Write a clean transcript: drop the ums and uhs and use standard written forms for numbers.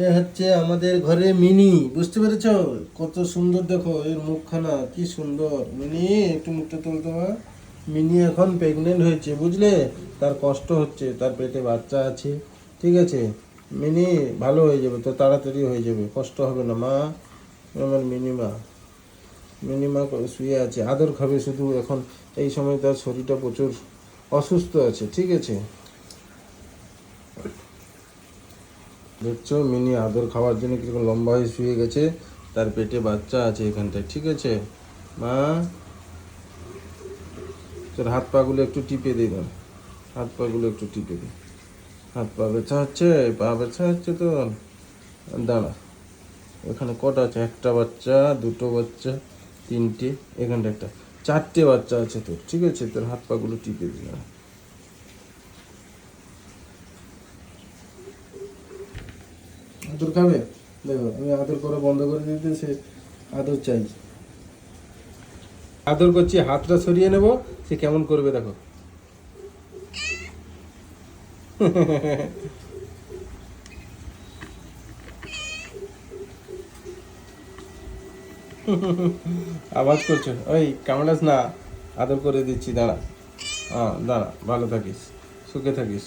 এ হচ্ছে আমাদের ঘরে মিনি, বুঝতে পেরেছো? কত সুন্দর দেখো এর মুখখানা, কি সুন্দর। মিনি একটু মুখটা তুলতে মা। মিনি এখন প্রেগনেন্ট হয়েছে, বুঝলে? তার কষ্ট হচ্ছে, তার পেটে বাচ্চা আছে। ঠিক আছে, মিনি ভালো হয়ে যাবে তো, তাড়াতাড়ি হয়ে যাবে, কষ্ট হবে না মা। আমার মিনিমা, মিনিমা শুয়ে আছে, আদর খাবে শুধু এখন। এই সময় তার শরীরটা প্রচুর অসুস্থ আছে, ঠিক আছে? দেখছো মিনি আদর খাওয়ার জন্য কিরকম লম্বা হয়ে শুয়ে গেছে, তার পেটে বাচ্চা আছে এখানটায়, ঠিক আছে মা? তোর হাত পাগুলো একটু টিপে দিই না, হাত পাগুলো একটু টিপে দিই। হাত পা ব্যথা হচ্ছে, পা ব্যথা হচ্ছে তো? দাঁড়া, এখানে কটা আছে? একটা বাচ্চা, দুটো বাচ্চা, তিনটে, এখানটা একটা, চারটে বাচ্চা আছে তোর, ঠিক আছে? তোর হাত পাগুলো টিপে দিই না। আদর খাবে? দেখো আমি আদর করা বন্ধ করে দিতে, সে আদর চাই। আদর করছি, হাতটা সরিয়ে নেব, সে কেমন করবে দেখো। আওয়াজ করছো? ওই কামড়াস না, আদর করে দিচ্ছি, দাঁড়া। হ্যাঁ দাঁড়া, ভালো থাকিস, সুখে থাকিস।